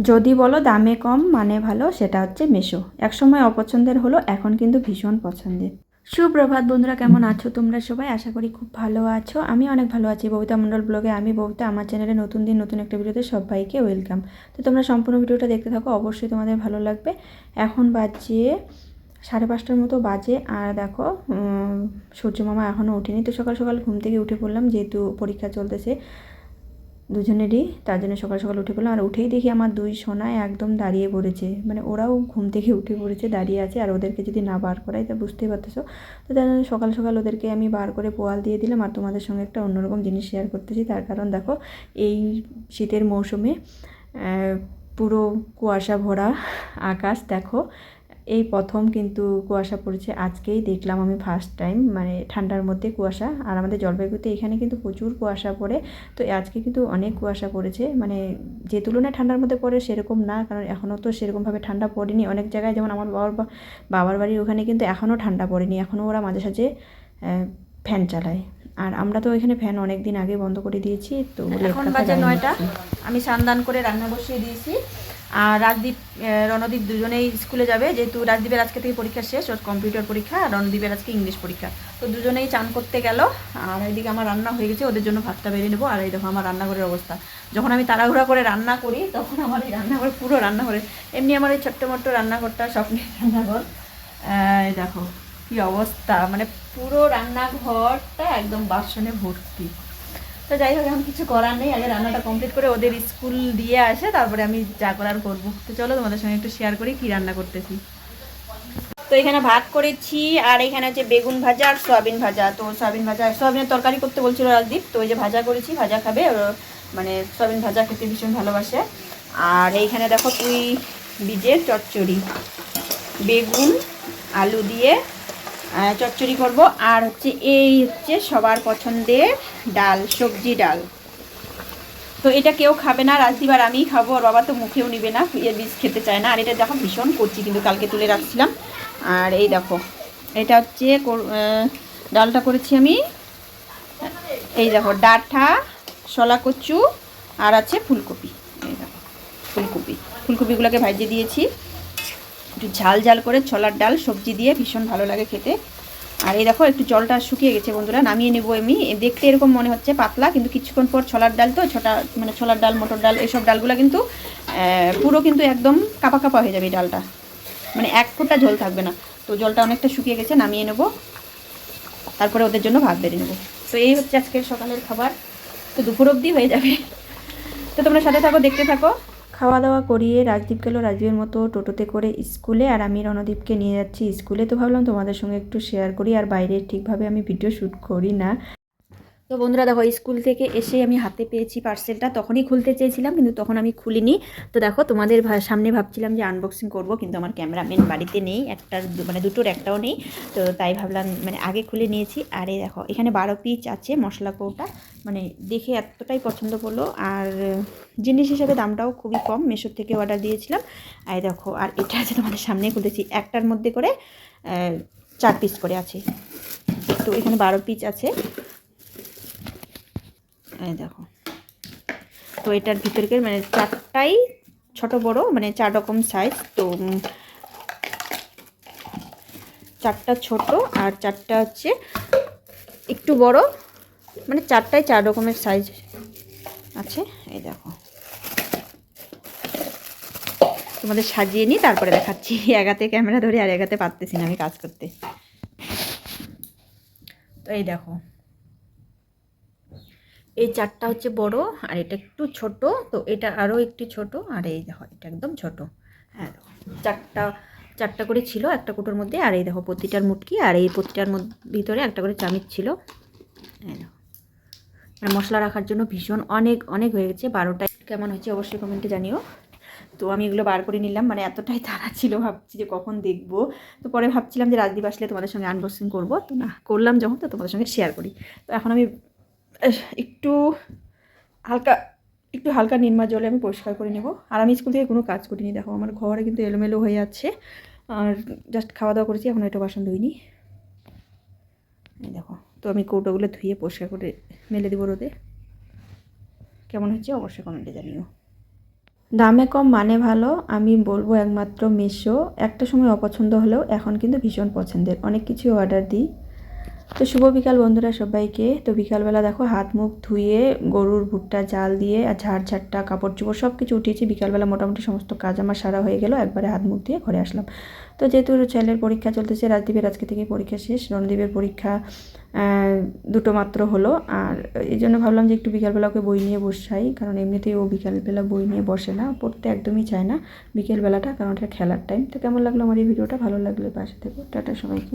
যদি বলো দামে কম মানে ভালো, সেটা হচ্ছে মেশো। একসময় অপছন্দের হলো, এখন কিন্তু ভীষণ পছন্দের। সুপ্রভাত বন্ধুরা, কেমন আছো তোমরা সবাই? আশা করি খুব ভালো আছো। আমি অনেক ভালো আছি। ববিতা মণ্ডল ব্লগে আমি ববিতা, আমার চ্যানেলে নতুন দিন নতুন একটা ভিডিওতে সবাইকে ওয়েলকাম। তো তোমরা সম্পূর্ণ ভিডিওটা দেখতে থাকো, অবশ্যই তোমাদের ভালো লাগবে। এখন বাজে 5:30টার মতো বাজে, আর দেখো সূর্য মামা এখনও ওঠেনি। তো সকাল সকাল ঘুম থেকে উঠে পড়লাম, যেহেতু পরীক্ষা চলতেছে দুজনেরই, তার জন্য সকাল সকাল উঠে পড়লাম। আর উঠেই দেখি আমার দুই সোনায় একদম দাঁড়িয়ে পড়েছে, মানে ওরাও ঘুম থেকে উঠে পড়েছে, দাঁড়িয়ে আছে। আর ওদেরকে যদি না বার করাই তা বুঝতেই পারতেছো। তো তার জন্য সকাল সকাল ওদেরকে আমি বার করে পোয়াল দিয়ে দিলাম। আর তোমাদের সঙ্গে একটা অন্যরকম জিনিস শেয়ার করতেছি, তার কারণ দেখো এই শীতের মৌসুমে পুরো কুয়াশা ভরা আকাশ। দেখো এই প্রথম কিন্তু কুয়াশা পড়েছে, আজকেই দেখলাম আমি ফার্স্ট টাইম, মানে ঠান্ডার মধ্যে কুয়াশা। আর আমাদের জলপাইগুড়িতে এখানে কিন্তু প্রচুর কুয়াশা পড়ে, তো আজকে কিন্তু অনেক কুয়াশা পড়েছে। মানে যে তুলনায় ঠান্ডার মধ্যে পড়ে সেরকম না, কারণ এখনও তো সেরকমভাবে ঠান্ডা পড়েনি। অনেক জায়গায় যেমন আমার বাবার বাড়ির ওখানে কিন্তু এখনও ঠান্ডা পড়েনি, এখনও ওরা মাঝে সাঝে ফ্যান চালায়। আর আমরা তো এখানে ফ্যান অনেক দিন আগে বন্ধ করে দিয়েছি। তো এখন বাজে 9টা, আমি স্নান করে রান্না বসিয়ে দিয়েছি। আর রাজদীপ রণদীপ দুজনেই স্কুলে যাবে, যেহেতু রাজদীপের আজকে থেকে পরীক্ষা শেষ, ওর কম্পিউটার পরীক্ষা, আর রণদীপের আজকে ইংলিশ পরীক্ষা। তো দুজনেই চান করতে গেল। আর এইদিকে আমার রান্না হয়ে গেছে, ওদের জন্য ভাতটা বেড়ে নেবো। আর এই দেখো আমার রান্নাঘরের অবস্থা, যখন আমি তাড়াহুড়া করে রান্না করি তখন আমার এই রান্নাঘর পুরো রান্নাঘরে, এমনি আমার এই ছোট্ট মোট্ট রান্নাঘরটা স্বপ্নের রান্নাঘর। এই দেখো কি অবস্থা, মানে পুরো রান্নাঘরটা একদম বাসনে ভর্তি। তো যাই হোক, এখন কিছু করার নেই, আগে রান্নাটা কমপ্লিট করে ওদের স্কুল দিয়ে আসে তারপরে আমি যা করার করবো। তো চলো তোমাদের সঙ্গে একটু শেয়ার করি কী রান্না করতেছি। তো এখানে ভাত করেছি, আর এখানে হচ্ছে বেগুন ভাজা আর সয়াবিন ভাজা। তো সয়াবিন ভাজা, সয়াবিনের তরকারি করতে বলছিল রাজদীপ, তো ওই যে ভাজা করেছি, ভাজা খাবে, মানে সয়াবিন ভাজা খেতে ভীষণ ভালোবাসে। আর এইখানে দেখো পুঁই বীজের চচ্চড়ি, বেগুন আলু দিয়ে চচ্চড়ি করব। আর হচ্ছে এই হচ্ছে সবার পছন্দের ডাল, সবজি ডাল। তো এটা কেউ খাবে না, রাজদীপ আর আমিই খাবো, আর বাবা তো মুখেও নিবে না, এর বীজ খেতে চায় না। আর এটা দেখো ভীষণ করছি, কিন্তু কালকে তুলে রাখছিলাম। আর এই দেখো এটা হচ্ছে ডালটা করেছি আমি, এই দেখো ডাঁটা, শলা কচু, আর আছে ফুলকপি। এই দেখো ফুলকপিগুলোকে ভাজিয়ে দিয়েছি, একটু ঝাল ঝাল করে ছোলার ডাল সবজি দিয়ে ভীষণ ভালো লাগে খেতে। আর এই দেখো একটু জলটা শুকিয়ে গেছে বন্ধুরা, নামিয়ে নেবো। আমি দেখতে এরকম মনে হচ্ছে পাতলা, কিন্তু কিছুক্ষণ পর ছোলার ডাল তো মানে ছোলার ডাল, মটর ডাল, এইসব ডালগুলো কিন্তু পুরো কিন্তু একদম কাপা কাপা হয়ে যাবে এই ডালটা, মানে এক ফোঁটা ঝোল থাকবে না। তো জলটা অনেকটা শুকিয়ে গেছে, নামিয়ে নেবো, তারপরে ওদের জন্য ভাত বেড়ে নেবো। তো এই হচ্ছে আজকের সকালের খাবার, তো দুপুর অবধি হয়ে যাবে। তো তোমরা সাথে থাকো, দেখতে থাকো। খাওয়া দাওয়া করিয়ে রাজদীপ গেল রাজদীপের মতো টোটোতে করে স্কুলে, আর আমি রণদীপকে নিয়ে যাচ্ছি স্কুলে। তো ভাবলাম তোমাদের সঙ্গে একটু শেয়ার করি, আর বাইরে ঠিকভাবে আমি ভিডিও শ্যুট করি না। তো বন্ধুরা দেখো, স্কুল থেকে এসে আমি হাতে পেয়েছি পার্সেলটা, তখনই খুলতে চেয়েছিলাম কিন্তু তখন আমি খুলিনি। তো দেখো তোমাদের সামনে ভাবছিলাম যে আনবক্সিং করব, কিন্তু আমার ক্যামেরাম্যান বাড়িতে নেই, মানে দুটোর একটাও নেই। তো তাই ভাবলাম মানে আগে খুলে নিয়েছি। আর এই দেখো এখানে 12 পিস আছে মশলা কৌটা, মানে দেখে এতটাই পছন্দ করলো। আর জিনিস হিসেবে দামটাও খুবই কম, মেশোর থেকে অর্ডার দিয়েছিলাম। আর দেখো, আর এটা আছে তোমাদের সামনে খুলেছি, একটার মধ্যে করে 4 পিস করে আছে। তো এখানে 12 পিস আছে, এই দেখো। তো এটার ভিতরকে মানে 4টাই ছোট বড়, মানে 4 রকম সাইজ। তো 4টা ছোট আর 4টা হচ্ছে একটু বড়, মানে 4টাই 4 রকমের সাইজ আছে। এই দেখো তোমাদের সাজিয়ে নিই, তারপরে দেখাচ্ছি। এগাতে ক্যামেরা ধরে আর এগাতে পারতেছি না আমি কাজ করতে। তো এই দেখো এই 4টা হচ্ছে বড়, আর এটা একটু ছোট, তো এটা আরও একটু ছোট, আর এই দেখো এটা একদম ছোট। হ্যাঁ দেখো 4টা করে ছিল একটা কুটোর মধ্যে। আর এই দেখো প্রতিটার মুটকি, আর এই প্রতিটার ভিতরে একটা করে চামচ ছিল। এই দেখো মানে মশলা রাখার জন্য ভীষণ অনেক অনেক হয়ে গেছে। 12টায় কেমন হয়েছে অবশ্যই কমেন্টে জানিও। তো আমি এগুলো বার করে নিলাম, মানে এতটাই তাড়া ছিল, ভাবছি যে কখন দেখবো। তো পরে ভাবছিলাম যে রাজদীপ আসলে তোমাদের সঙ্গে আনবক্সিং করবো, তো না করলাম যখন, তো তোমাদের সঙ্গে শেয়ার করি। তো এখন আমি একটু হালকা হালকা নির্মা জলে আমি পরিষ্কার করে নেব। আর আমি স্কুল থেকে কোনো কাজ করিনি, দেখো আমার ঘরে কিন্তু এলোমেলো হয়ে আছে। আর জাস্ট খাওয়া দাওয়া করেছি, এখন এটা বাসন ধুইনি। দেখো তো আমি কৌটোগুলো ধুয়ে পরিষ্কার করে মেলে দেবো রোদে। কেমন হচ্ছে অবশ্যই কমেন্টে জানিও। দামে কম মানে ভালো, আমি বলবো একমাত্র মিশো। একটা সময় অপছন্দ হলেও এখন কিন্তু ভীষণ পছন্দের, অনেক কিছু অর্ডার দিই। তো শুভ বিকাল বন্ধুরা সবাইকে। তো বিকালবেলা দেখো হাত মুখ ধুয়ে গরুর ভুট্টা জাল দিয়ে আর ঝাড়ঝাড়টা কাপড় চোপড় সব কিছু উঠিয়েছি। বিকালবেলা মোটামুটি সমস্ত কাজ আমার সারা হয়ে গেল, একবারে হাত মুখ দিয়ে ঘরে আসলাম। তো যেহেতু ছেলের পরীক্ষা চলতেছে, রাজদীপের আজকে থেকে পরীক্ষা শেষ, রণদীপের পরীক্ষা দুটো মাত্র হলো। আর এই জন্য ভাবলাম যে একটু বিকালবেলা ওকে বই নিয়ে বসাই, কারণ এমনিতেই ও বিকালবেলা বই নিয়ে বসে না, পড়তে একদমই চায় না বিকেলবেলাটা, কারণ এটা খেলার টাইম। তো কেমন লাগলো আমার এই ভিডিওটা? ভালো লাগলে পাশে থেকো। টাটা সবাইকে।